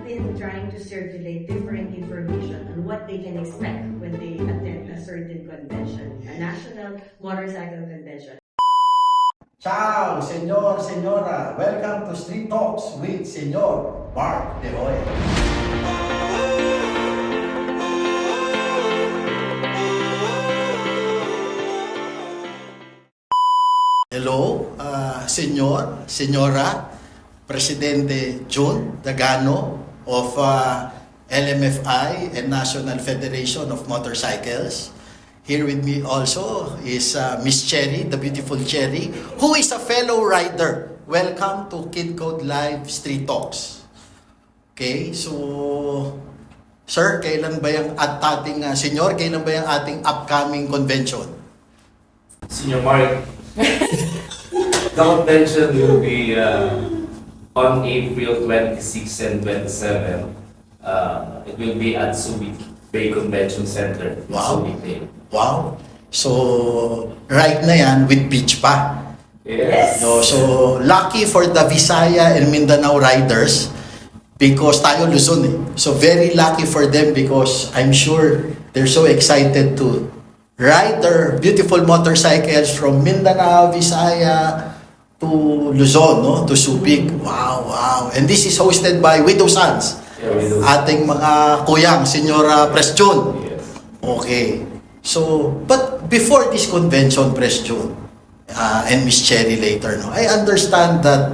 been trying to circulate different information on what they can expect when they attend a certain convention, a national motorcycle convention. Ciao, Senyor, Senyora. Welcome to Street Talks with Senyor Mark De Roy. Hello, Senyor, Senyora, Presidente Jun Dagano of LMFI and National Federation of Motorcycles. Here with me also is Miss Cherry, the beautiful Cherry, who is a fellow rider. Welcome to Kid Code Live Street Talks. Okay, so sir, kailan ba yung senyor, kailan ba yung ating upcoming convention? Senior Mark, the convention will be on April 26 and 27. It will be at Subic Bay Convention Center. Wow. Subic Bay. Wow. So, right na yan with beach pa. Yes. So lucky for the Visaya and Mindanao riders because tayo Luzon eh. So, very lucky for them because I'm sure they're so excited to ride their beautiful motorcycles from Mindanao, Visaya, to Luzon, no? To Subic. Wow, wow. And this is hosted by Widow Sons. Yeah, we do. Ating mga kuyang, Senyora Presjun. Yes. Okay. So, but before this convention, Presjun, and Miss Cherry later, no? I understand that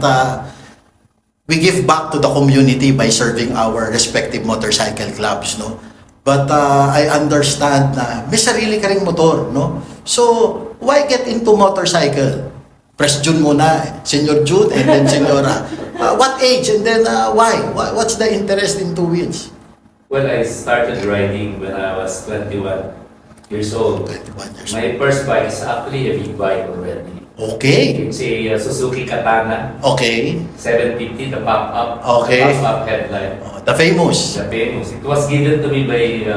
we give back to the community by serving our respective motorcycle clubs, no? But I understand na may sarili ka ring motor, no? So, why get into motorcycle? Press June muna, Senyor June, and then Senyora. What age and then why? What's the interest in two wheels? Well, I started riding when I was 21 years old. 21 years old. My first bike is actually a big bike already. Okay. It's a Suzuki Katana Okay. 750, the pop-up. Okay. The pop-up headlight. The famous. The famous. It was given to me by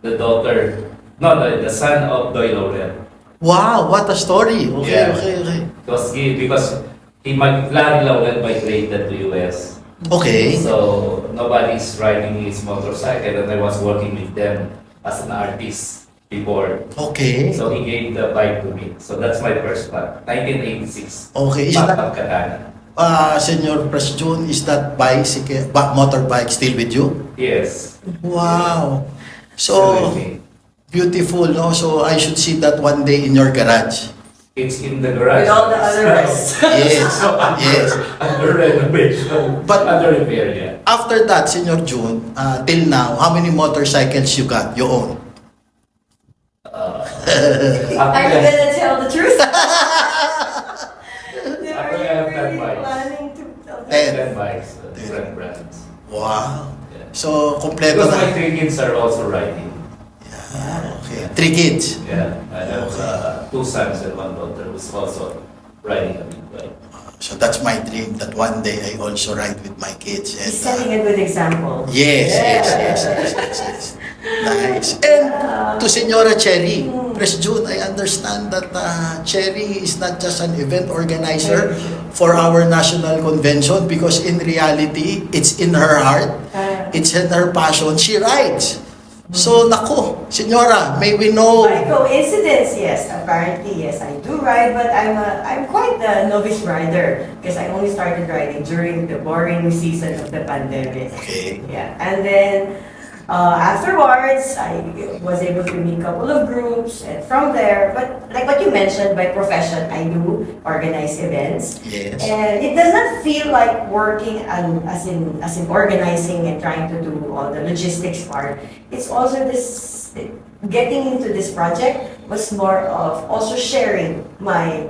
the daughter, no, the son of Doy Laurel. Wow, what a story. Okay, Yeah. okay. It was given because Larry Laurel migrated to US. Okay. So nobody's riding his motorcycle, and I was working with them as an artist before. Okay. So he gave the bike to me. So that's my first bike, 1986. Okay, is that Pop-up Katana. Senyor Presjun, is that motorbike still with you? Yes. Wow. So Absolutely. beautiful, no? So I should see that one day in your garage. It's in the garage. With all the other rest. Yes, yes. Under renovation. But- under repair, yeah. After that, Senyor June, till now, how many motorcycles you got, you own? Are you gonna tell the truth? Actually, I have 10 bikes. Planning to tell the 10 bikes, different brands. Wow. Yeah. So, kompleto Because my na. 3 kids are also riding. Yeah, okay. 3 kids. Yeah, I have 2 sons and 1 daughter who's also riding a big bike. So that's my dream that one day I also ride with my kids. He's And, setting a good example. Yes. Nice. And to Senora Cherry, Pres June, I understand that Cherry is not just an event organizer for our national convention because in reality, it's in her heart, it's in her passion. She rides. So, nako, Senora, may we know... By coincidence, yes. Apparently, yes, I do ride, but I'm quite a novice rider because I only started riding during the boring season of the pandemic. Okay. Yeah, and then afterwards, I was able to meet a couple of groups, and from there, but like what you mentioned, by profession, I do organize events. Yes. And it does not feel like working as in organizing and trying to do all the logistics part. It's also this getting into this project was more of also sharing my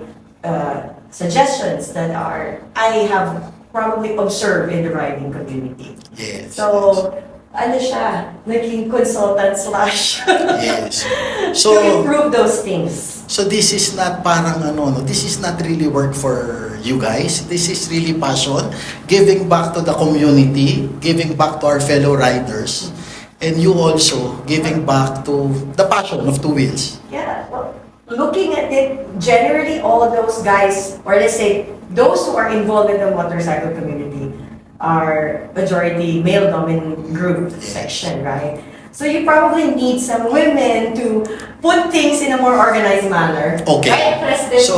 suggestions that I have probably observed in the riding community. Yes. So, ano siya, naging consultant / Yes. to So, improve those things. so this is not parang this is not really work for you guys. This is really passion, giving back to the community, giving back to our fellow riders, and you also giving back to the passion of two wheels. Yeah, well, looking at it, generally all those guys, or let's say those who are involved in the motorcycle community, are majority male dominant group section, right? So you probably need some women to put things in a more organized manner. Okay. Right, President? So,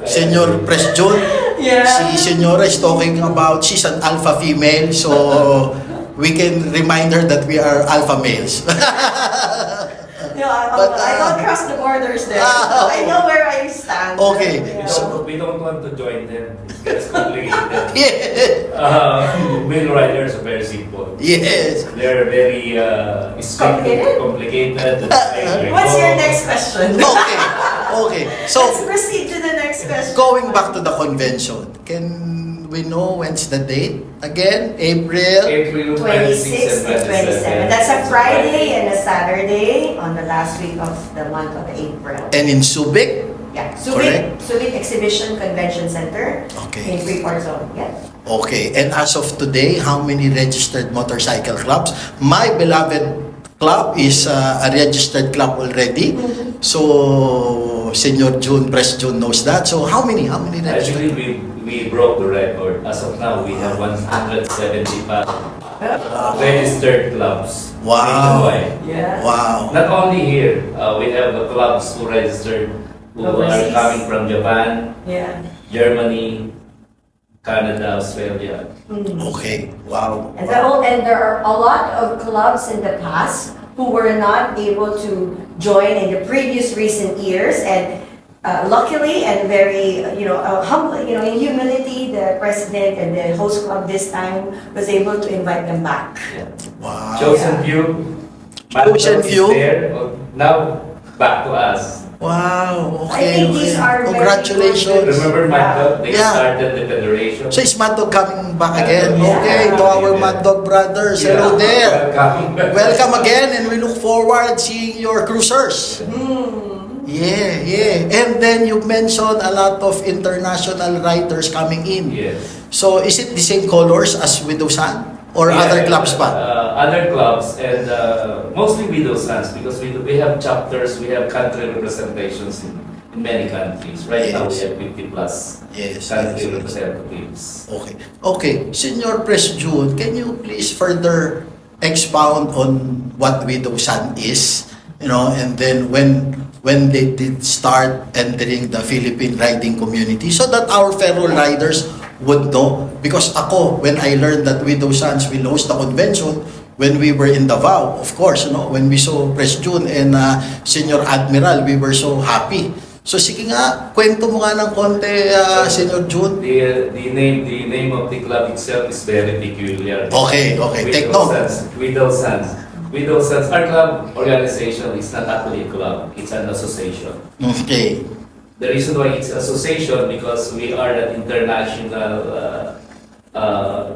Senyor Pres Jun, Yeah. si Senyora is talking about she's an alpha female, so we can remind her that we are alpha males. No, But, I don't cross the borders there. Ah, I know where I stand. Okay. Yeah. So- We don't want to join them. It's complicated. Yeah. Male riders are very simple. Yes. They're very Complicated? complicated. What's your next question? Okay. Okay. So, Let's proceed to the next question. going back to the convention, can we know when's the date? Again, April? April 26 26 and 27. That's a Friday and a Saturday on the last week of the month of April. And in Subic? Yeah, Correct. Subic Exhibition Convention Center Okay. in Freeport Zone. Yeah. Okay. And as of today, how many registered motorcycle clubs? My beloved club is a registered club already. So, Senyor Jun, Pres Jun knows that. So, how many registered? Actually, we broke the record. As of now, we have 175 registered clubs Wow. nationwide. Yeah. Wow. Not only here, we have clubs who registered who are Overseas. coming from Japan, Yeah. Germany, Canada, Australia. Okay. Wow. And there are a lot of clubs in the past who were not able to join in the previous recent years, and luckily and very humble, in humility, the president and the host club this time was able to invite them back. Wow. Chosen few. Chosen Malcolm is few. there. Now back to us. Wow. I Okay. think these Okay. are very Congratulations. Remember Mad Dog? They Yeah. started the federation. So is Mad Dog coming back again? Yeah. Okay, to our Mad Dog brothers. Hello there. Welcome. Welcome again, and we look forward seeing your cruisers. Yeah, yeah. And then you mentioned a lot of international riders coming in. Yes. So is it the same colors as Widow San? Or Yeah, other clubs pa? Other clubs and mostly Widow Sons because we have chapters, we have country representations in many countries. Right now we Yes. have 50 plus Yes. country yes. representatives. Okay. Okay. Senyor Pres Jun, can you please further expound on what Widow San is? And then when they did start entering the Philippine riding community so that our fellow riders would know. Because ako, when I learned that Widow Sons will host the convention, when we were in Davao, of course, when we saw Pres Jun and Senior Admiral, we were so happy. So sige nga, kwento mo nga ng konti, Senior Jun. The name of the club itself is very peculiar. Okay, take note. Widow Sons. Widow Sons. Our club organization is not actually a club, it's an association. Okay. The reason why it's association because we are an international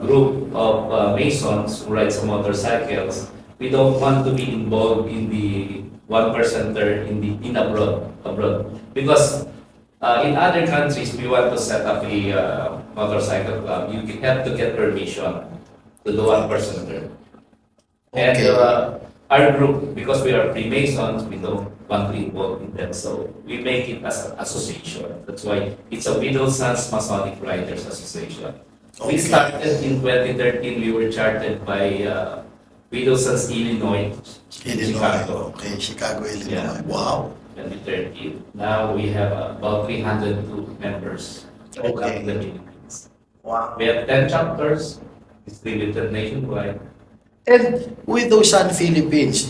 group of Masons who rides motorcycles. We don't want to be involved in the 1%er in abroad because in other countries we want to set up a motorcycle club. You have to get permission to the 1%er. And Okay. our group, because we are Freemasons, we don't want to involve in them, so we make it as an association. That's why it's a Widow Sons Masonic Riders Association. We Okay. started in 2013, we were chartered by Widow Sons Illinois, Chicago, Okay, Chicago, Illinois. Yeah. Wow. 2013. Now we have about 302 members Okay. in the Philippines. Wow. We have 10 chapters, distributed nationwide. And with those Sun Philippines,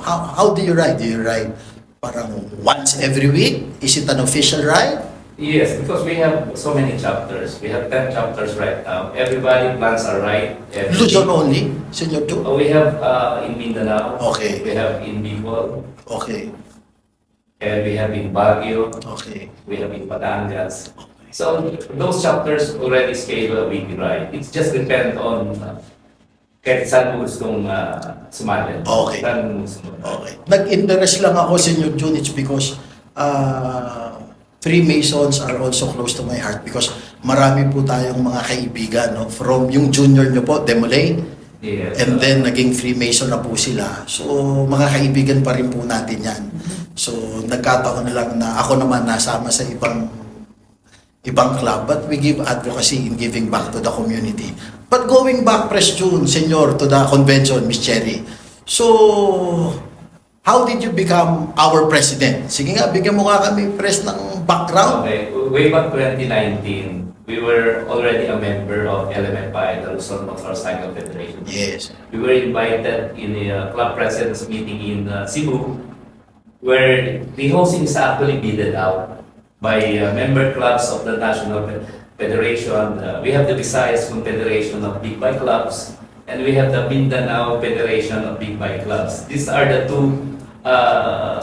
how do you ride? Do you ride parang once every week? Is it an official ride? Yes, because we have so many chapters. We have 10 chapters right now. Everybody plans a ride. Luzon only, Senyor Ju? We have in Mindanao. Okay. We have in Bicol. Okay, And we have in Baguio. okay. We have in Batangas. So those chapters already schedule a weekly ride. It just depends on kahit saan mo gustong sumali. Okay. Saan mo gusto mo. Okay. Nag-interest lang ako, Senyor Jun, it's because Freemasons are also close to my heart because marami po tayong mga kaibigan, no? From yung junior nyo po, Demolay, Yes. and then naging Freemason na po sila. So, mga kaibigan pa rin po natin yan. So, nagkataon na lang na ako naman nasama sa ibang ibang club, but we give advocacy in giving back to the community. But going back, Pres June, Senyor, to the convention, Miss Cherry. So, how did you become our president? Sige nga, bigyan mo nga kami, Pres, ng background. Okay, way back 2019, we were already a member of LMFI, the Luzon Motorcycle Federation. Yes. We were invited in a club president's meeting in Cebu, where the hosting is actually bidded out by member clubs of the National Federation. We have the Visayas Confederation of Big Bike Clubs, and we have the Mindanao Federation of Big Bike Clubs. These are the two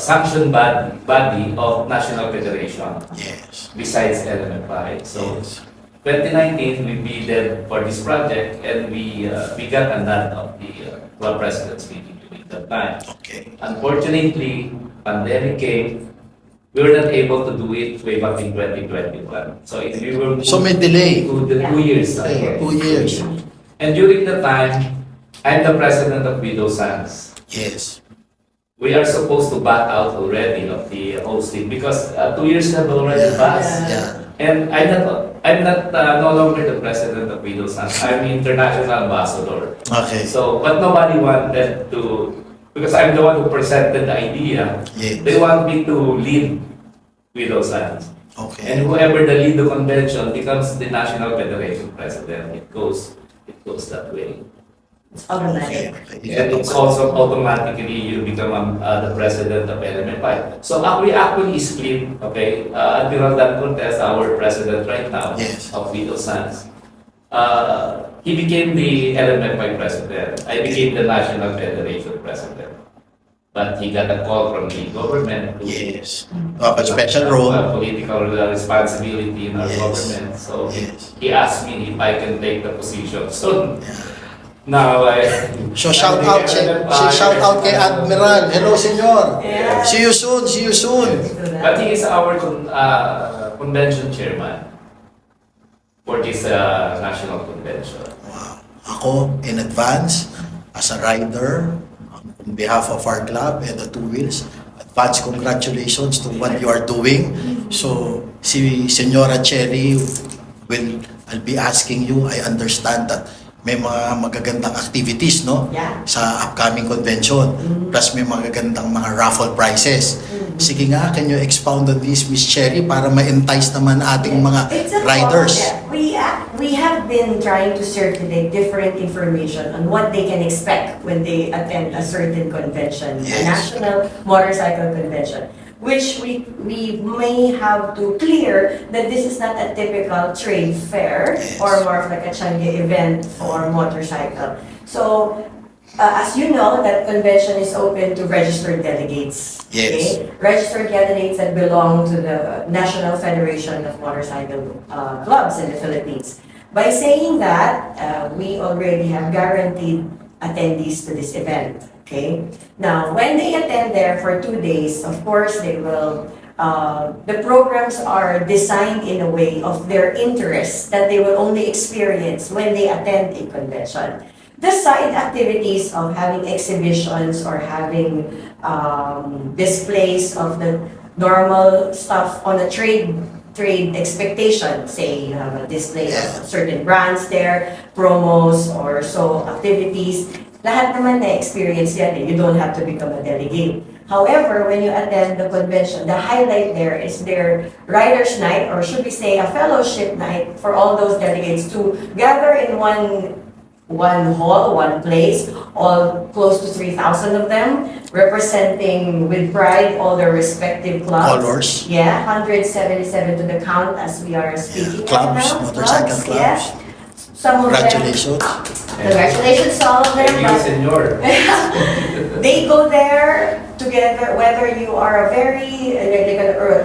sanctioned body of National Federation, Yes. besides LMFI. So, Yes. 2019, we bidded for this project, and we got a nod of the club president's meeting during that time. Okay. Unfortunately, pandemic came. We were not able to do it way back in 2021. So we were So may delay. to the 2 years. Okay, 2 years. And during the time, I'm the president of Widow Sans. Yes. We are supposed to back out already of the hosting because 2 years have already passed. Yeah. And I'm not no longer the president of Widow Sans. I'm international ambassador. Okay. So, but nobody wanted to, because I'm the one who presented the idea. Yes. They want me to lead Widow Sans. Okay. And whoever the lead the convention becomes the National Federation president. It goes that way. It's automatic. And it's also automatically you become the president of LMFI. So we actually split, okay? Admiral Dan Cortez, our president right now Yes. of Widow Sans, he became the LMFI president. I became the National Federation president. But he got a call from the government to Yes. A special role. political responsibility in our Yes. government. So Yes. he asked me if I can take the position. So now So shout out kay Admiral. Hello, Senyor. Yeah. See you soon. See you soon. But he is our convention chairman for this national convention. Wow. Ako, in advance, as a rider, on behalf of our club and the Two Wheels, advance congratulations to what you are doing. So, si Senora Cherry I'll be asking you, I understand that may mga magagandang activities, no? Yeah. Sa upcoming convention. Plus may magagandang mga raffle prizes. Sige nga, can you expound on this, Miss Cherry, para ma-entice naman ating mga It's a riders? We have been trying to circulate different information on what they can expect when they attend a certain convention, a Yes. national motorcycle convention, which we may have to clear that this is not a typical trade fair Yes. or more of like a Changi event for motorcycle. So, as you know, that convention is open to registered delegates. Yes. Registered candidates that belong to the National Federation of Motorcycle Clubs in the Philippines. By saying that, we already have guaranteed attendees to this event. Okay. Now, when they attend there for 2 days, of course, they will. The programs are designed in a way of their interests that they will only experience when they attend a convention. The side activities of having exhibitions or having displays of the normal stuff on a trade expectation, say you have a display of certain brands there, promos or so activities, lahat naman na-experience yan eh. You don't have to become a delegate. However, when you attend the convention, the highlight there is their riders' night, or should we say a fellowship night for all those delegates to gather in one hall, one place, all close to 3,000 of them, representing with pride all their respective clubs. Colors. Yeah, 177 to the count as we are speaking. Clubs, right now. motorcycle clubs. Yeah. Some of them. Congratulations. Congratulations to all of them. Thank you, but senor. they go there together, whether you are a very,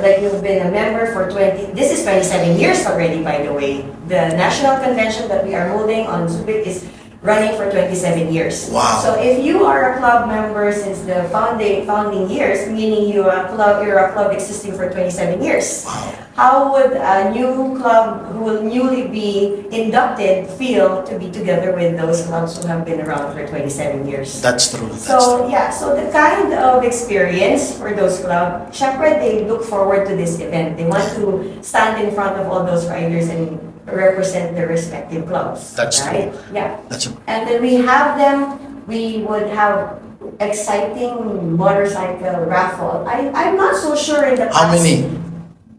like you've been a member for this is 27 years already, by the way. The national convention that we are holding on Subic is running for 27 years. Wow. So if you are a club member since the founding years, meaning you're a club existing for 27 years. Wow. how would a new club who will newly be inducted feel to be together with those clubs who have been around for 27 years? That's true. That's So, true. yeah, so the kind of experience for those clubs, syempre they look forward to this event. They want to stand in front of all those riders and represent their respective clubs. That's right? Yeah. That's true. And then we have them, we would have exciting motorcycle raffle. I'm not so sure in the past. How many?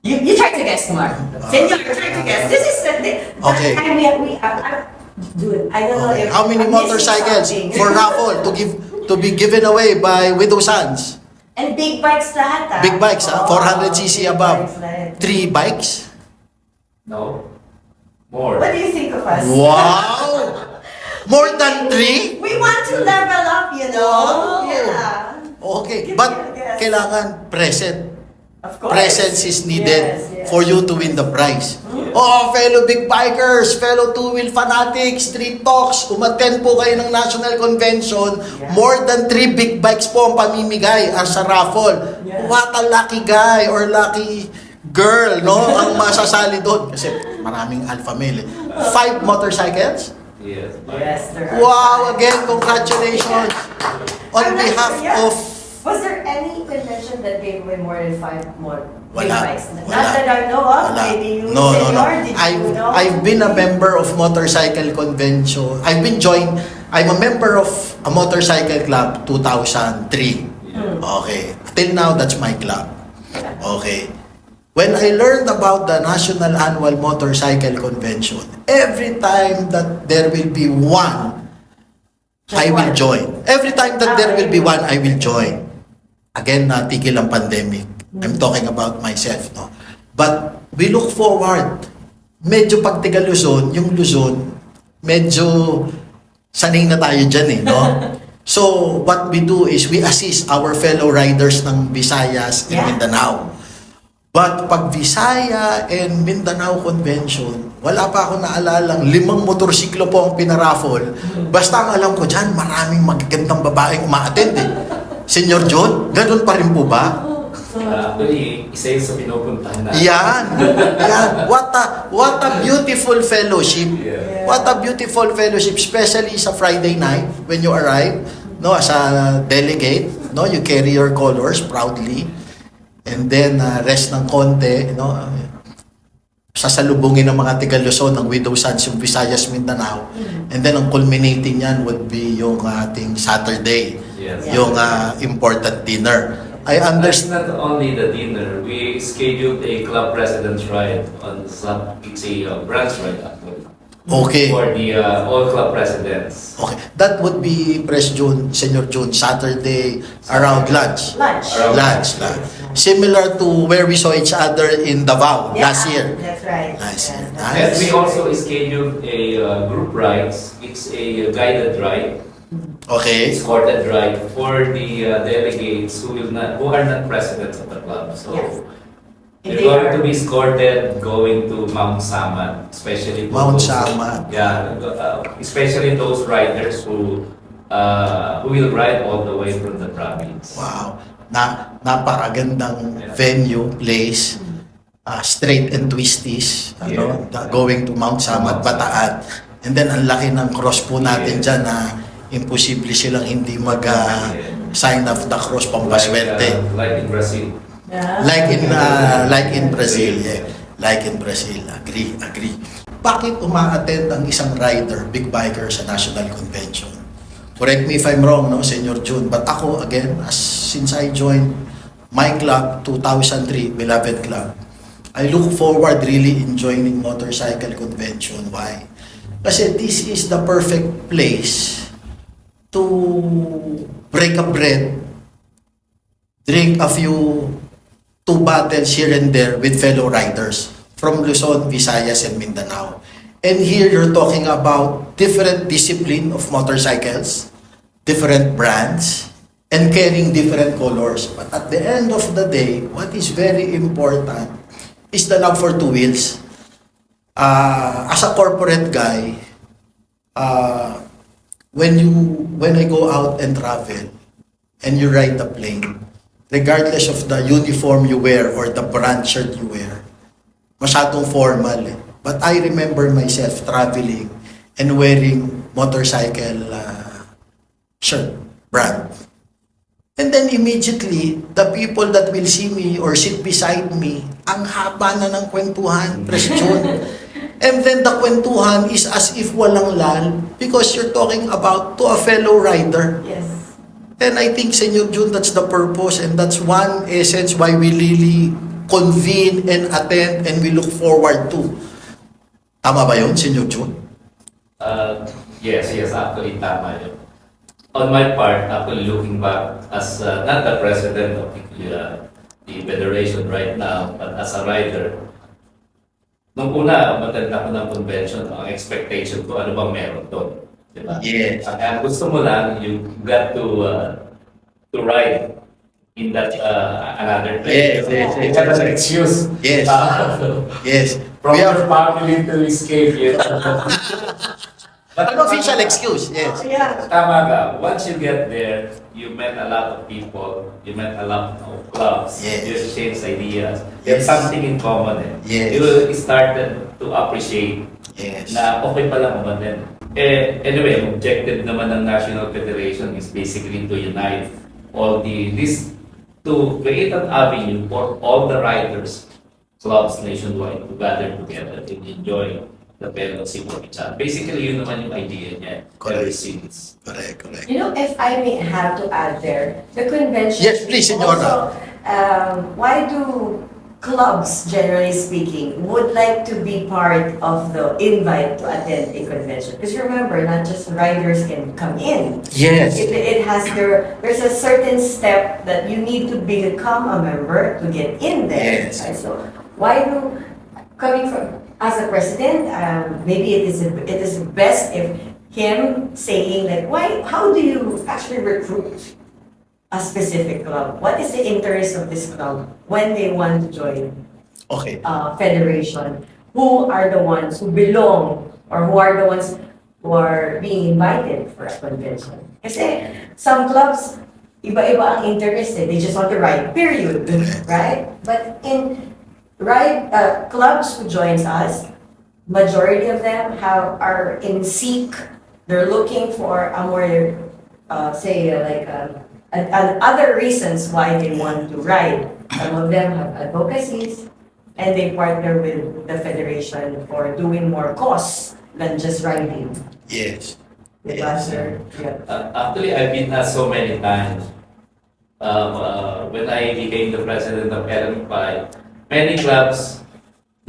You try to guess, Mark. Senor, try to guess. This is the Okay. time dude, I don't know Okay. if How many I'm missing motorcycles something. for raffle to be given away by Widow Sands? And big bikes lahat, ah. Big bikes, ah, 400cc big above. bikes lahat. 3 bikes? No? More. What do you think of us? Wow! More than 3? We want to level up, you know? Wow. Yeah. Okay, Give but me a guess. kailangan present. Of course. Presence is needed Yes, yes. for you to win the prize. Oh, fellow big bikers, fellow two-wheel fanatics, street talks, umattend po kayo ng National Convention, Yeah. more than 3 big bikes po ang pamimigay as a raffle. Yeah. What a lucky guy or lucky girl, no? Ang masasali doon. Kasi maraming alpha male. 5 motorcycles? Yes. Yes, there are. Wow, again, congratulations. On I'm not behalf sure, yeah. of... Was there any convention that gave away more than 5 more big Wala. bikes? Not Wala. that I know of. Wala. Maybe you, No. Senor, did you know? I've been a member of motorcycle convention. I'm a member of a motorcycle club 2003. Okay. Till now, that's my club. Okay. When I learned about the National Annual Motorcycle Convention, every time that there will be one, Just I will one. join. Every time that there will be one, I will join. Again, natigil ang pandemic. I'm talking about myself, no? But we look forward. Medyo pag tiga Luzon, yung Luzon, medyo sanay na tayo dyan eh, no? So, what we do is we assist our fellow riders ng Visayas and Yeah. Mindanao. But pag Visaya and Mindanao Convention, wala pa ako naalalang 5 motorsiklo po ang pinaraffle. Basta ang alam ko dyan, maraming magagandang babaeng umaattend eh. Senyor John, ganun pa rin po ba? Actually, isa yun sa pinupuntahan natin. Yan. Yan. What a beautiful fellowship. Yeah. What a beautiful fellowship, especially sa Friday night when you arrive, no, as a delegate, no, you carry your colors proudly. And then rest ng konti, no. Sasalubungin ng mga tiga Luzon ng Widow Sands yung Visayas, Mindanao. And then ang culminating yan would be yung ating Saturday, Yes. yung important dinner. I That's understand. not only the dinner. We scheduled a club president's ride on some, it's a branch ride actually. Okay. For the all club presidents. Okay. That would be Senyor June, Saturday around lunch. Lunch. Around Lunch. Similar to where we saw each other in Davao Yeah, last year. That's right. Last year. Yeah, And Nice. we also scheduled a group rides. It's a guided ride, Okay. escorted ride for the delegates who are not presidents of the club. So Yes. If they're they going are- to be escorted going to Mount Saman, especially to Mount those- Saman. Yeah, especially those riders who will ride all the way from the province. Wow. Napakagandang venue, place. Straight and twisties. Ano, going to Mount Samat, Bataan. And then ang laki ng cross po natin dyan na imposible silang hindi sign of the cross pampaswerte. Like in Brazil. Yeah. Like in Brazil, yeah. Like in Brazil, agree. Bakit umaattend ang isang rider, big biker sa National Convention? Correct me if I'm wrong, no, Senyor June. But ako, again, since I joined my club, 2003, beloved club, I look forward really in joining motorcycle convention. Why? Kasi this is the perfect place to break a bread, drink a few 2 bottles here and there with fellow riders from Luzon, Visayas, and Mindanao. And here you're talking about different discipline of motorcycles, different brands, and carrying different colors. But at the end of the day, what is very important is the love for 2 wheels. As a corporate guy, when I go out and travel, and you ride the plane, regardless of the uniform you wear or the brand shirt you wear, masyadong formal eh. But I remember myself traveling and wearing motorcycle shirt, brand. And then immediately, the people that will see me or sit beside me, ang haba na ng kwentuhan, Pres Jun. And then the kwentuhan is as if walang lal because you're talking about to a fellow rider. Yes. And I think, Senyor Jun, that's the purpose and that's one essence why we really convene and attend and we look forward to. Tama ba yun, Senyor Jun? Yes, actually tama yun. On my part, actually looking back as not the president of the federation right now, but as a rider, nung una, umattend ako ng convention, ang expectation ko, ano bang meron doon? Diba? Yes. Ang gusto mo lang, you got to ride in that another place. Yes. It's not an excuse. Yes. Yes. From We have your family to escape it. an official excuse. Yes. Yeah. Tama ka. Once you get there, you met a lot of people, you met a lot of clubs, Yes. you exchange ideas, you have Yes. something in common eh. Yes. You started to appreciate Yes. na okay pala umaten. Anyway, ang objective naman ng National Federation is basically to unite all to create an avenue for all the riders, clubs nationwide to gather together and enjoy the fellowship of each other. Basically, yun naman yung idea niya ever Correct. since. Correct. You know, if I may have to add there, the convention. Yes, please, Senora. Also, why do clubs, generally speaking, would like to be part of the invite to attend a convention? Because remember, not just riders can come in. Yes. It has there's a certain step that you need to become a member to get in there. Yes. Right? So why do, coming from, as a president, maybe it is best if him saying that, how do you actually recruit a specific club? What is the interest of this club when they want to join Okay. federation? Who are the ones who belong or who are the ones who are being invited for a convention? Kasi some clubs, iba-iba ang interest eh. They just want to ride, period. Right? But in clubs who joins us, majority of them are in seek. They're looking for a more, other reasons why they want to ride. Some of them have advocacies, and they partner with the federation for doing more cause than just riding. Yes. Diba, Yes. sir? Yeah. Actually, I've been asked so many times when I became the president of LMFI, many clubs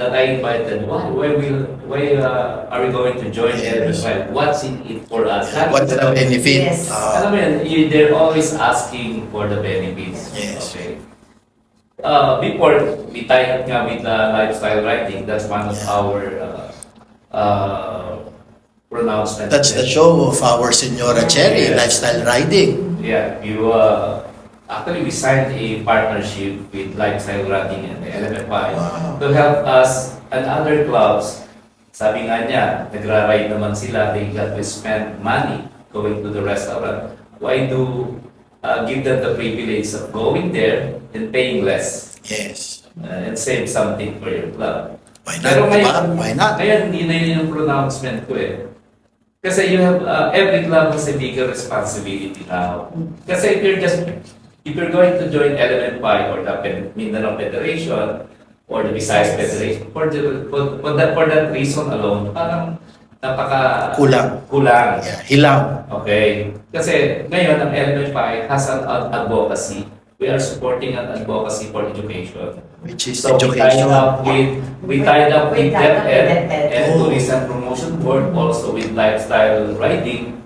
that I invited, why are we going to join Yes. LMFI? What's in it for us? What's the benefit? Yes. Alam mo yan, they're always asking for the benefits. Yes. Okay. Before, we tied up nga with lifestyle riding. That's one of our pronouncements. That's the show of our Senora Cherry, Yes. Lifestyle Riding. Yeah, actually we signed a partnership with Lifestyle Riding and the LMFI Wow. to help us and other clubs. Sabi nga niya, nagra-ride naman sila, they got to spend money going to the restaurant. Why do give them the privilege of going there and paying less Yes. and save something for your club? Why Pero not? ngayon, Diba? Why not? ngayon hindi na yun yung pronouncement ko eh. Kasi you have, every club has a bigger responsibility now. Kasi if you're going to join LMFI or the Mindanao Federation or the Visayas Federation, for that reason alone, parang Kulang. kulang. Yeah. Hilang. Okay. Kasi ngayon, ang LMFI has an advocacy. We are supporting an advocacy for education. Which is So education. we tied up with DepEd DepEd. and Oh. Tourism Promotion Board, also with Lifestyle Riding,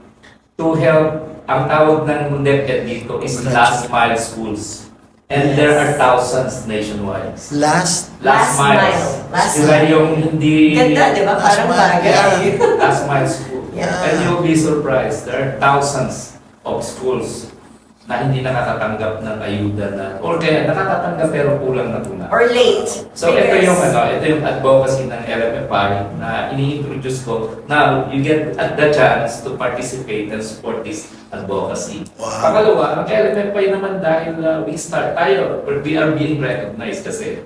to help. Ang tawag ng DepEd dito is last mile schools. And there are thousands nationwide. Last. Last mile. Last Sila mile. yung hindi... Ganda, di ba? Last Parang mile, bagay. yeah. Last mile school. Yeah. And you'll be surprised. There are thousands of schools na hindi nakakatanggap ng ayuda na, or kaya nakakatanggap pero kulang na tuna. Or late. So ito Because- yung advocacy ng LMFI na ini-introduce ko. Now, you get the chance to participate and support this advocacy. Wow. Pangalawa, ang LMFI naman dahil we are being recognized kasi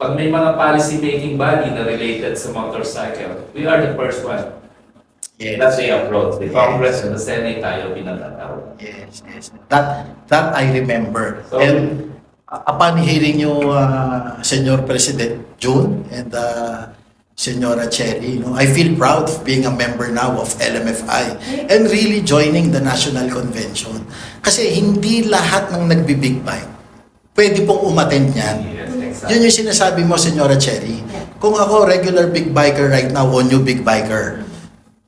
pag may mga policy making body na related sa motorcycle, we are the first one. That's the approach. The Congress and the Senate tayo pinatataw. Yes, yes. That I remember. So, And upon hearing you, Senor President June and Senora Cherry, I feel proud of being a member now of LMFI and really joining the National Convention. Kasi hindi lahat ng nagbibig bike pwede pong umattend yan. yes, Yun exactly. yung sinasabi mo, Senora Cherry. Kung ako regular big biker right now o new big biker,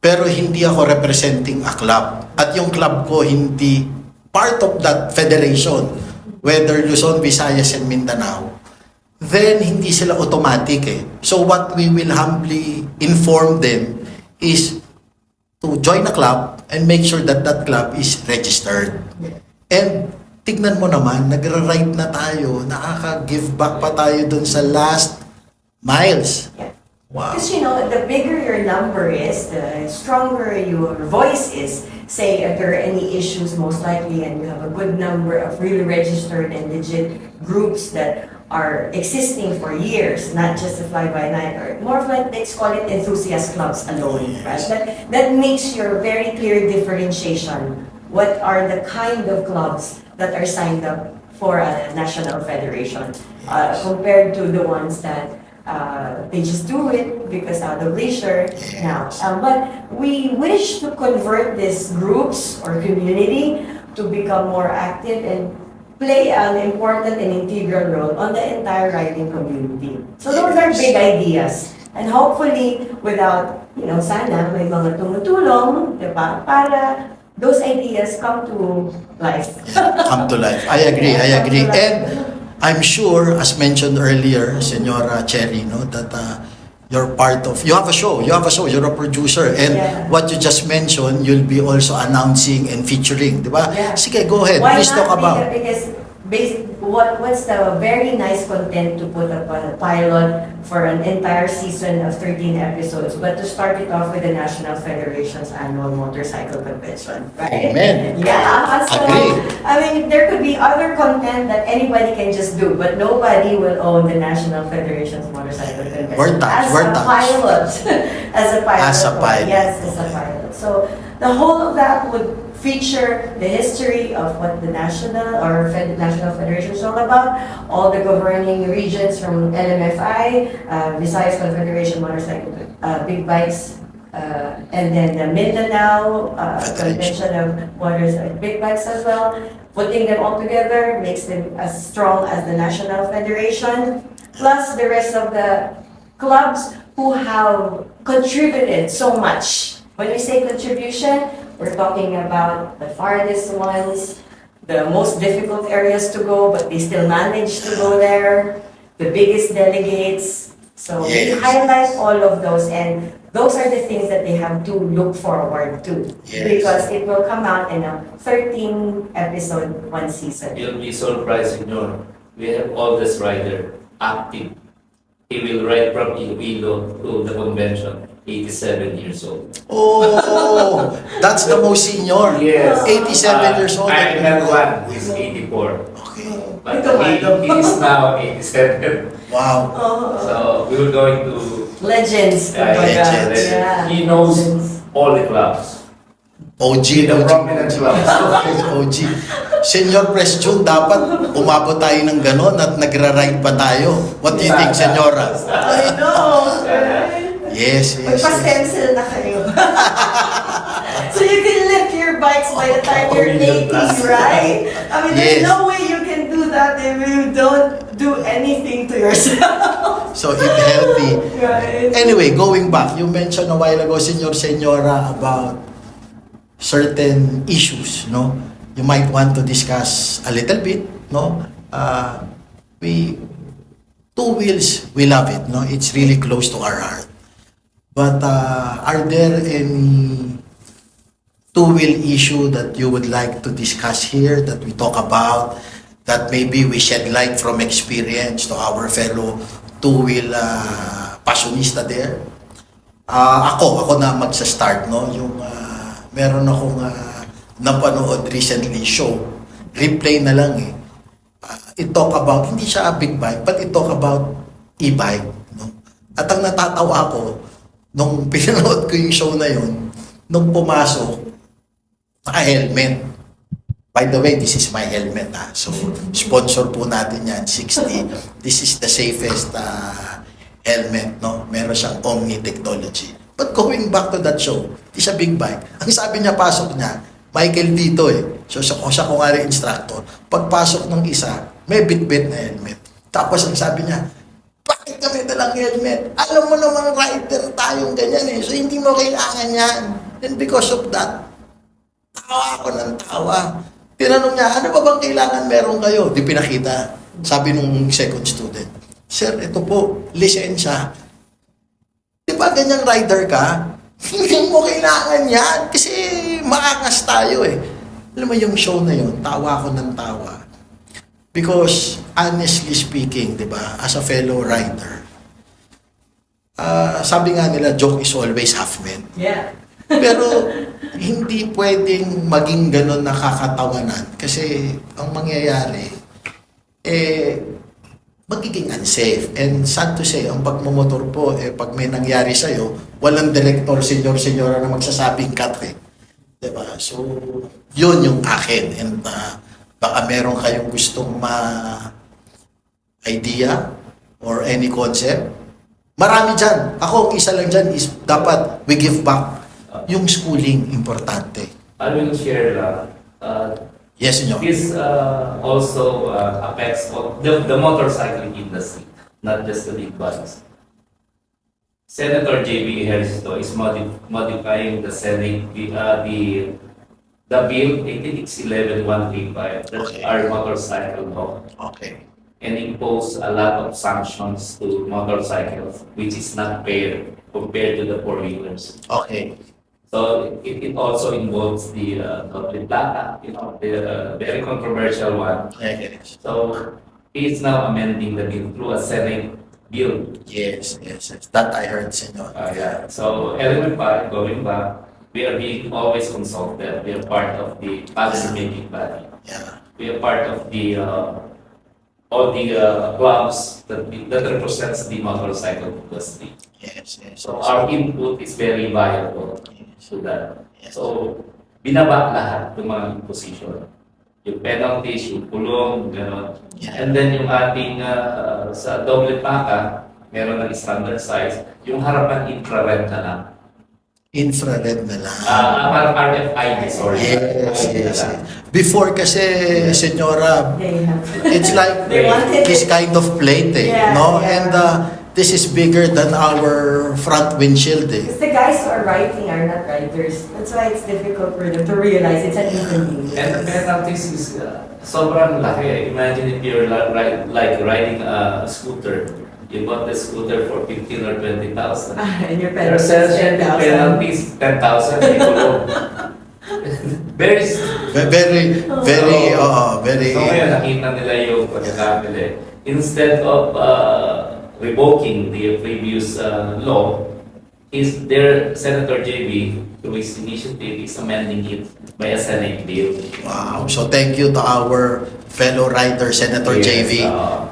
pero hindi ako representing a club. At yung club ko hindi part of that federation, whether Luzon, Visayas, and Mindanao, then hindi sila automatic eh. So what we will humbly inform them is to join a club and make sure that that club is registered. And tignan mo naman, nagra-ride na tayo, nakaka-give back pa tayo dun sa last miles. Yeah. Wow. Because the bigger your number is, the stronger your voice is. Say if there are any issues, most likely, and you have a good number of really registered and legit groups that are existing for years, not just a fly-by-night, or more of like, let's call it enthusiast clubs alone, right? That makes your very clear differentiation. What are the kind of clubs that are signed up for a national federation compared to the ones that they just do it because out of leisure now. But we wish to convert these groups or community to become more active and play an important and integral role on the entire riding community. So those are big ideas. And hopefully, without, sana may mga tumutulong, diba, para those ideas come to life. Come to life. I agree. And I'm sure, as mentioned earlier, Senora Cherry, that you're part of, you have a show, you're a producer, and Yeah. what you just mentioned, you'll be also announcing and featuring, di ba? Yeah. Sige, go ahead, Why please not? talk about. Because what's the very nice content to put up a pilot for an entire season of 13 episodes, but to start it off with the National Federation's annual motorcycle convention, right? Amen. Yeah, so, Agree. I mean, there could be other content that anybody can just do, but nobody will own the National Federation's motorcycle convention. We're touched, we're touched. Pilot. As a pilot. As a pilot. Yes, as a pilot. So, the whole of that would feature the history of what the National Federation is all about, all the governing regions from LMFI, Visayas Confederation Motorcycle Big Bikes, and then the Mindanao Convention of Motorcycle Big Bikes as well. Putting them all together makes them as strong as the National Federation, plus the rest of the clubs who have contributed so much. When we say contribution, we're talking about the farthest ones, the most difficult areas to go, but they still manage to go there, the biggest delegates. So we Yes. highlight all of those, and those are the things that they have to look forward to. Yes. Because it will come out in a 13 episode one season. You'll be surprised, Senor. We have all this rider active. He will ride from Iloilo to the convention, 87 years old. Oh, that's the most senior. Yes. 87 years old. I met one, he's 84. Okay. But he is now 87. Wow. So we're going to... Legends. Yeah, kumbaga. legends. Yeah. He knows Legends. all the clubs. OG, The OG. prominent clubs. OG. Senior Press June, dapat umabot tayo ng ganon at nagra-ride pa tayo. What do you think, Senyora? I know, right? Yes, yes, yes. Magpa-stencil na kayo. So you can lift your bikes by the time you're 80, right? I mean, there's Yes. no way you can do that if you don't do anything to yourself. So eat healthy. Right? Anyway, going back, you mentioned a while ago, Senyora, about certain issues, you might want to discuss a little bit, we two wheels, we love it, it's really close to our heart. But are there any two-wheel issue that you would like to discuss here, that we talk about, that maybe we shed light from experience to our fellow two-wheel passionista there? Ako na magsa-start, yung meron akong napanood recently show, replay na lang it talk about, hindi siya a big bike, but it talk about e-bike. No? At ang natatawa ko, nung pinanood ko yung show na yun, nung pumasok, naka-helmet. By the way, this is my helmet. So, sponsor po natin yan, 60. This is the safest helmet. No? Meron siyang Omni technology. But going back to that show, it's a big bike. Ang sabi niya, pasok niya, Michael dito So, siya ko nga rin instructor. Pagpasok ng isa, may bit-bit na helmet. Tapos ang sabi niya, bakit kami dalang helmet? Alam mo naman, rider tayong ganyan So, hindi mo kailangan yan. And because of that, tawa ako ng tawa. Tinanong niya, ano ba bang kailangan meron kayo? Di pinakita. Sabi nung second student, Sir, ito po, lisensya. Di ba ganyang rider ka? Hindi mo kailangan yan. Kasi maangas tayo Alam mo yung show na yun, tawa ako ng tawa. Because honestly speaking, di ba, as a fellow rider, sabi nga nila, joke is always half meant. Yeah. Pero hindi pwedeng maging ganun nakakatawanan kasi ang mangyayari magiging unsafe. And sad to say, ang pagmamotor po, pag may nangyari sa'yo, walang director, senior-senyora na magsasabing cut Diba? So, yun yung akin. And baka meron kayong gustong idea or any concept. Marami dyan. Ako, isa lang dyan is dapat we give back. Yung schooling, importante. I will share Yes, senyor. this also affects the motorcycling industry, not just the big bikes. Senator J.B. Ejercito is modifying the Senate, the bill 8611-135, that's Okay. our motorcycle law, Okay. and impose a lot of sanctions to motorcycles, which is not fair compared to the four-wheelers. Okay. So it also involves the plata, the very controversial one. Yes. So he is now amending the bill through a Senate bill. Yes. That I heard, senyor. Yeah. So element five, going back, we are being always consulted. We are part of the policy making body. Yeah. We are part of the all the clubs that represents the motorcycle industry. Yes. So our input is very viable to that. Yes. So binaba lahat ng mga imposition. Yung penalties, yung kulong, gano'n. Yeah. And then yung ating sa doble paka, meron ng standard size. Yung harapan infrared na lang. Infrared na lang. Parang RFID, sorry. Yes. Before kasi, senyora, They have it's like They wanted this it. kind of plate, Yeah, no? yeah. And this is bigger than our front windshield, Because the guys who are writing are not writers. That's why it's difficult for them to realize it's an inconvenience. And the penalties is sobrang laki. Imagine if you're like riding a scooter. You bought the scooter for 15 or 20,000. And your There are penalties certain 10,000. penalties, 10,000. Very. Very, very. So ngayon, nakita nila yung pagkakamali. Instead of revoking the previous law, Senator JB, through his initiative, is amending it by a Senate bill. Wow. So thank you to our fellow rider, Senator Yes, JV.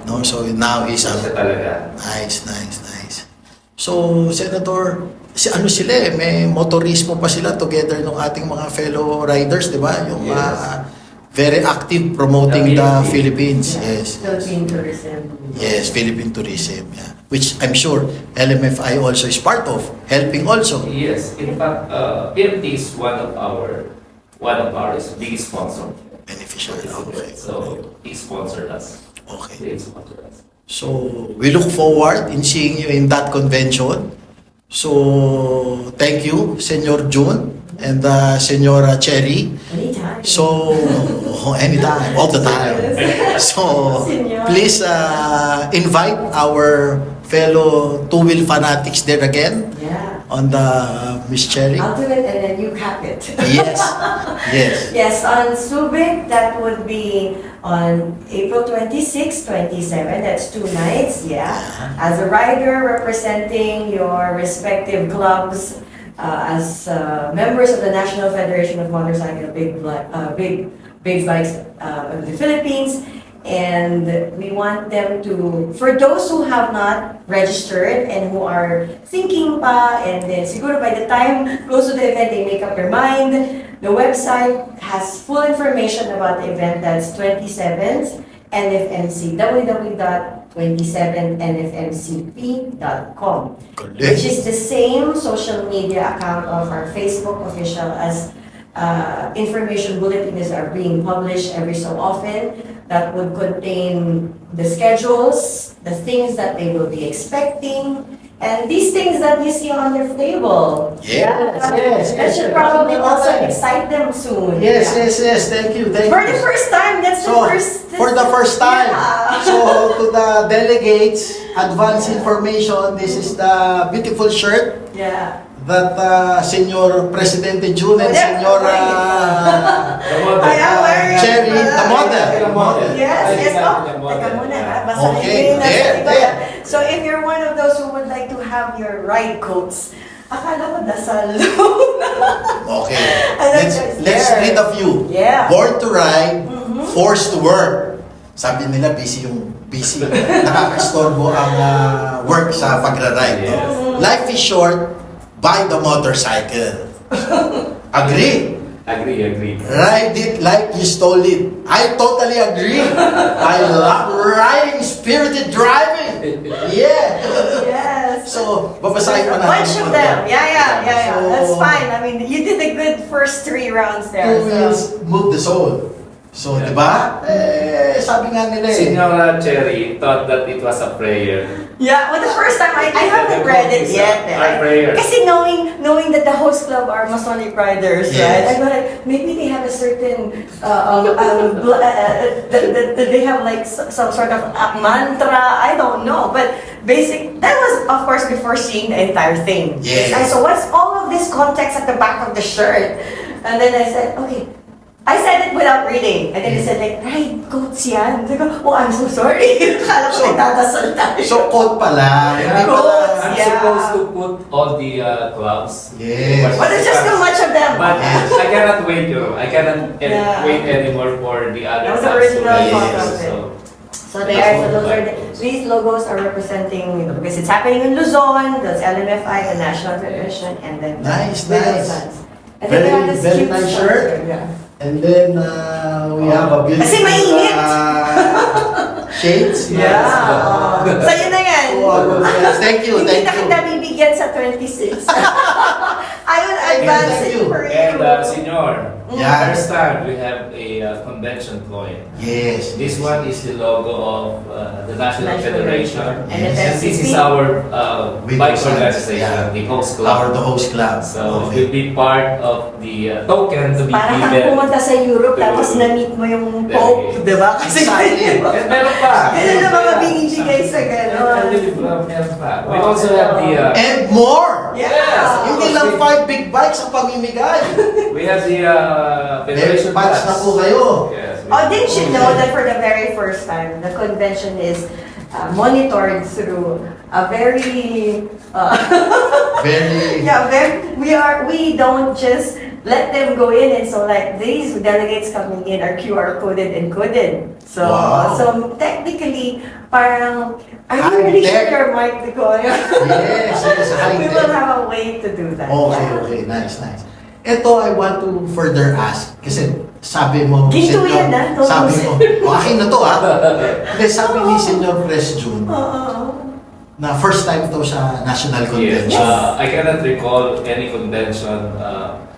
No, so now he's Siya talaga. nice. So, Senator, ano sila may motorismo pa sila together ng ating mga fellow riders, di ba? Yung Yes. very active promoting the Philippines. Yes. Philippine tourism. Yes, Philippine tourism. Yeah. Which I'm sure LMFI also is part of, helping also. Yes, in fact, PMT is one of our biggest sponsor. Beneficial. Okay. So he sponsored us. Okay. He sponsored us. So, we look forward in seeing you in that convention. So, thank you, Senyor June and Senora Cherry. Anytime. So, anytime, all the time. So, Senyor. please invite our fellow two-wheel fanatics there again Yeah. on the Miss Cherry. I'll do it and then you cap it. Yes, yes. Yes, on Subic, that would be on April 26, 27. That's 2 nights, yeah. As a rider representing your respective clubs, as members of the National Federation of Motorcycle Big Bikes of the Philippines, And we want them to, for those who have not registered and who are thinking pa, and then siguro by the time close to the event, they make up their mind. The website has full information about the event. That's 27th NFMC, www.27nfmcp.com, which is the same social media account of our Facebook official as information bulletins are being published every so often that would contain the schedules, the things that they will be expecting, and these things that you see on their table. Yes. That should probably also excite them soon. Yes, Yeah. yes. Thank you. For the first time, that's the So, first. for the first time. Yeah. So, to the delegates, advance information, this is the beautiful shirt Yeah. that Senor Presidente Jun and Yeah. Senora The model. I am wearing Cherry, it. the model. The model. Yes, Ay, yes. tingnan Oh, niyo yung model. teka muna ha. Yeah. Basahin Okay, ko yung nasa there, likod, there. ha. So if you're one of those who would like to have your ride coats, akala ko dasal. Okay. I like Let's, that. let's There. read a few. Yeah. Born to ride, Mhm. forced to work. Sabi nila, busy yung busy. Nakakastorbo ang work sa pagra-ride. No? Yes. Life is short, buy the motorcycle. Agree? Agree. Ride it like you stole it. I totally agree. I love riding, spirited driving. Yeah. Yes. So, babasahin pa natin. Bunch of them. Yeah. So- That's fine. I mean, you did a good first 3 rounds there. Two wheels move the soul. So, Yeah. di ba? Sabi nga nila Senora Cherry thought that it was a prayer. Yeah, well, the first time I haven't read it yet. Our prayer. Kasi knowing that the host club are Masonic riders, right? Yes. I go like, maybe they have a certain, they have like some sort of mantra, I don't know. But that was of course before seeing the entire thing. Yes. And so what's all of this context at the back of the shirt? And then I said, okay. I said it without reading. And then he said like, right, coats yan. Sabi ko, oh, I'm so sorry. Akala ko So- nagdadasal tayo. So, code pala. Hindi Quotes, pala. I'm yeah. supposed to put all the clubs. Yes. But there's just too much of them. But Yes. I cannot wait, I cannot Yeah. wait anymore for the That other was the clubs to original release. thought of it. So, So these logos are representing, because it's happening in Luzon, there's LMFI, the National Federation, and then Nice, Widow nice. Sons. And Very- then they have this very cute nice structure, shirt. Yeah. And then, we have a beautiful Kasi mainit. shades. Yeah. So yun na yan. Oh, yes. Thank you, Hindi thank na you. kita bibigyan sa 26. I will advance Thank it you. for you. and Senor, Yeah. first time we have a convention coin. Yes. This one is the logo of the National Federation. And Yes. And this is FMCP. our Widow bike Sons, organization, yeah. the host The club. host club. So it will be part of the token to be Para kang given. pumunta sa Europe tapos na-meet mo yung Pope, di ba? Kasi Exactly. And meron pa. ganun na mga binibigay sa gano'n. Meron pa. We also have the And more! Yeah. Hindi lang 5 big bikes ang pamimigay. we have the Very Federation patch na po kayo. Yes. Oh, didn't you know that for the very first time, the convention is monitored through a very, Very... we don't just let them go in, and so like these delegates coming in are QR coded and coded. So, Wow. so technically, parang, are you High really tech. sure, Mike, Nicoya? Yes, yes, high We tech. will have a way to do that. Okay, Yeah. okay. Nice, nice. Ito, I want to further ask. Kasi sabi mo, Ginto Senyor- yan, ah. sabi mo, akin na to ha. Hindi, sabi ni Senyor Pres June, Oo. na first time to sa National Yes. Convention. I cannot recall any convention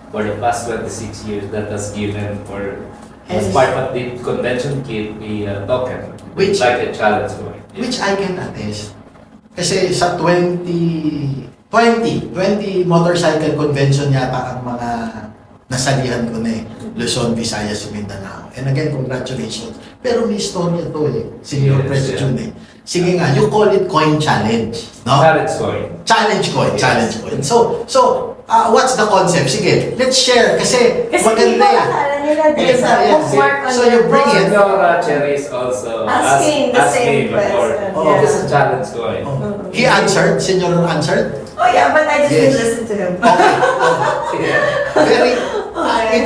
for the past 26 years that has given for as part of the convention kit the token, Which- like a challenge coin. Which I can attest. Kasi sa 20 motorcycle convention yata ang mga nasalihan ko na eh. Luzon, Visayas, Mindanao. And again, congratulations. Pero may istorya to eh. Senior Yes, Pres yeah. June eh. Sige nga, you call it coin challenge. No? Challenge coin. Challenge coin, Yes. challenge coin. So, what's the concept? Sige, let's share. Kasi, Kasi maganda dito, eh. akala nila there's Yes, a yes. bookmark on So their you bring board. it. Senora Cherry is also Asking the same before. question, What yeah. is a challenge coin? Oh. He answered, Senyor answered. Oh yeah, but I just Yes. didn't listen to him. Okay. Yeah. Very, Okay.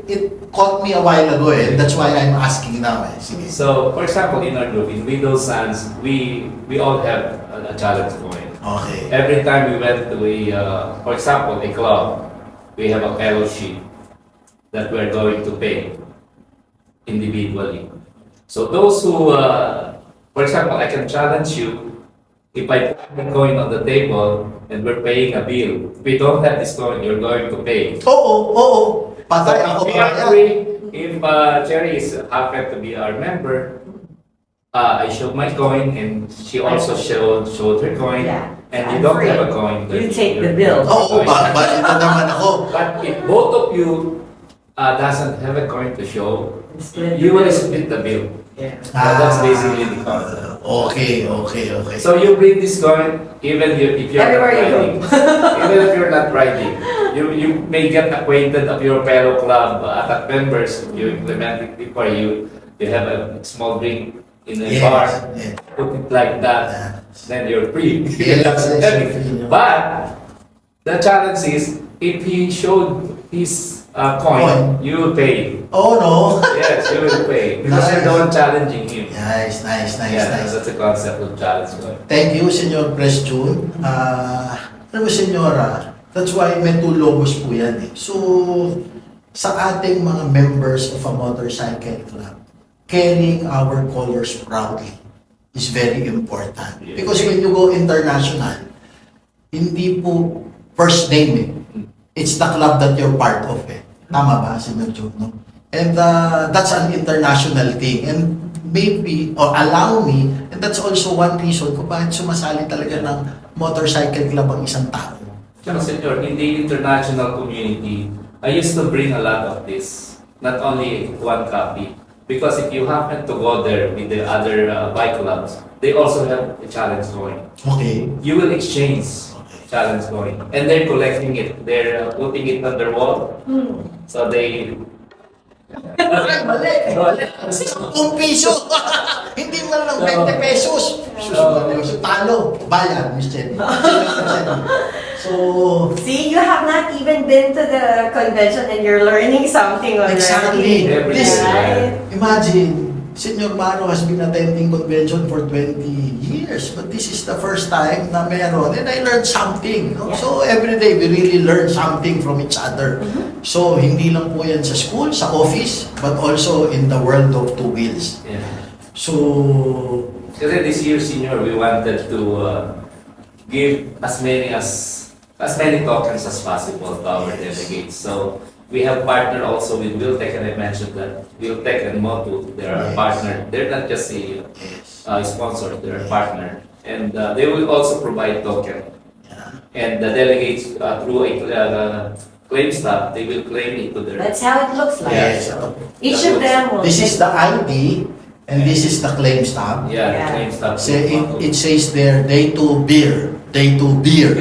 it taught me a while ago eh. That's why I'm asking now eh. Sige. So, for example, in our group, in Widow Sons, we all have a challenge going. Okay. Every time we went to for example, a club, we have a fellowship that we're going to pay individually. So those who, for example, I can challenge you, if I put a coin on the table and we're paying a bill, if we don't have this coin, you're going to pay. Oo. Patay ako If we kaya. agree, if Cherry is happen to be our member, I showed my coin and she also showed her coin. Yeah. And you I'm don't free. have a coin. You take the bill. Oo, ba ito naman ako. But if both of you doesn't have a coin to show, Split you the will bill. split the bill. Yeah. So that's basically the concept. Okay. So you bring this coin even if you're Everywhere not you go. riding. Even if you're not riding. You may get acquainted of your fellow club ATAC members. You implement it before you have a small drink in a bar. Yeah. Put it like that. Yeah. Then you're free. Yes, That's yes, it. yes. But the challenge is if he showed his coin, you will pay. Oh no. Yes, you will pay because you're the one challenging him. Nice. Yeah, that's the concept of challenge coin. Thank you, Senyor Pres June. Alam mo, Senyora, that's why may two logos po yan eh. So, sa ating mga members of a motorcycle club, carrying our colors proudly is very important. Yeah. Because when you go international, hindi po first name eh. It's the club that you're part of eh. Tama ba, Senyor June? No? And that's an international thing. And maybe, or allow me, and that's also one reason kung bakit sumasali talaga ng motorcycle club ang isang tao. Tsaka, Senyor, in the international community, I used to bring a lot of this, not only one copy. Because if you happen to go there with the other bike clubs, they also have a challenge going. Okay. You will exchange challenge going. And they're collecting it. They're putting it on their wall. So they... Kung piso! Hindi man lang 20 pesos! So, talo! Bayan, Miss Jenny. So, See, you have not even been to the convention and you're learning something already. exactly. Every This, Right. imagine, Senyor Mano has been attending convention for 20 years, but this is the first time na meron, and I learned something. No? Yeah. So every day, we really learn something from each other. So hindi lang po yan sa school, sa office, but also in the world of two wheels. Yeah. So, Kasi this year, Senior, we wanted to give as many tokens as possible to our delegates. So we have partnered also with Wiltec, and I mentioned that Wiltec and Motu, they're our Yes. partner. They're not just a yes. sponsor, they're a partner. And they will also provide token. Yeah. And the delegates, through a claim stop, they will claim it to their... That's how it looks like. Yes. Each of them will This take- is the ID, and this is the claim stamp. Yeah, the Yeah. claim stop. Say it says there, day to beer, day to beer,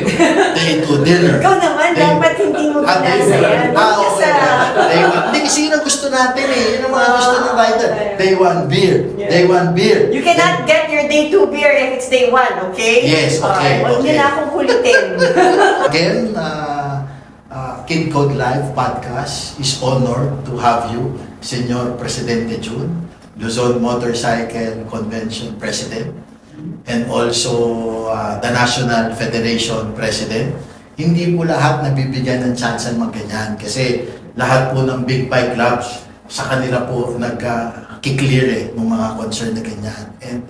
day to dinner. Ikaw naman, Day- dapat hindi mo Ah, day binasa one. yan. Ah, Huwag ka okay. sa- Day one. Hindi kasi yun ang gusto natin eh. Yun ang mga gusto ng rider. Yeah. Day one beer, Yeah. day one beer. You cannot get your day 2 beer if it's day 1, okay? Yes, okay, Huwag niyo okay. na akong kulitin. Again, Kid Code Live podcast is honored to have you, Senyor Presidente June, Luzon Motorcycle Convention President, and also the National Federation President. Hindi po lahat nabibigyan ng chance magganyan kasi lahat po ng big bike clubs sa kanila po nag-clear ng mga concern na ganyan. And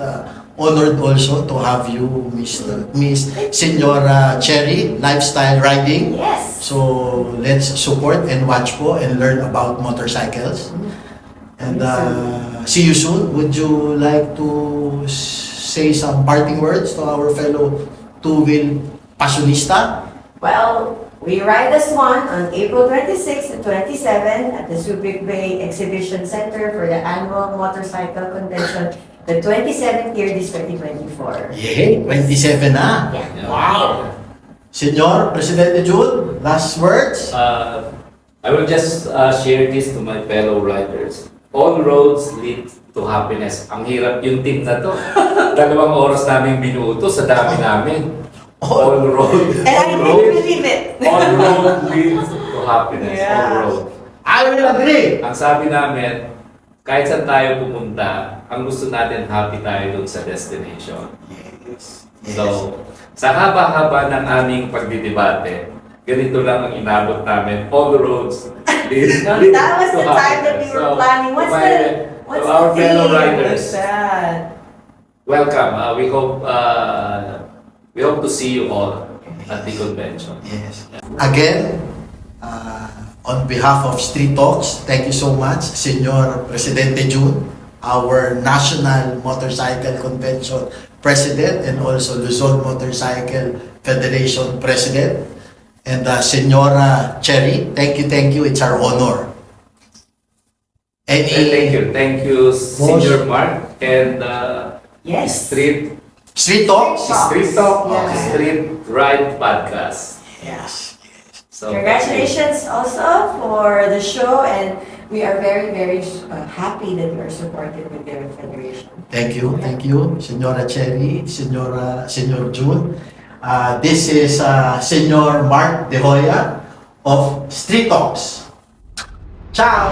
honored also to have you, Miss Senora Cherry, Lifestyle Riding. Yes. So let's support and watch po and learn about motorcycles. And see you soon. Would you like to say some parting words to our fellow two-wheel passionista? Well, we ride the Swan on April 26 and 27 at the Subic Bay Exhibition Center for the annual motorcycle convention. The 27th year is 2024. Yay! 27 na! Yeah. Yeah. Wow! Senyor Presidente June, last words? I will just share this to my fellow riders. All roads lead to happiness. Ang hirap yung team na to. 2 oras namin binuto sa dami namin. All road. And I didn't believe it. All road leads to happiness. Yeah. All road. I will agree. Ang sabi namin, kahit saan tayo pumunta, ang gusto natin happy tayo dun sa destination. Yes. So, sa haba-haba ng aming pagdidebate, ganito lang ang inabot namin. All the roads lead No, that was the time that we were planning. What's to our the fellow theme? riders, What's that? welcome. We hope to see you all at the convention. Yes. Again, on behalf of Street Talks, thank you so much, Senyor Presidente Jun, our National Motorcycle Convention President and also Luzon Motorcycle Federation President. And Senora Cherry, thank you, it's our honor. Thank you, Senior Mark and Yes. Street Talks? Talk, Yeah. Street Ride Podcast. Yes. So Congratulations also for the show, and we are very, very happy that you are supported with their federation. Thank you, Senora Cherry, Senyor Jun. This is Senyor Mark De Hoya of Street Talks. Ciao!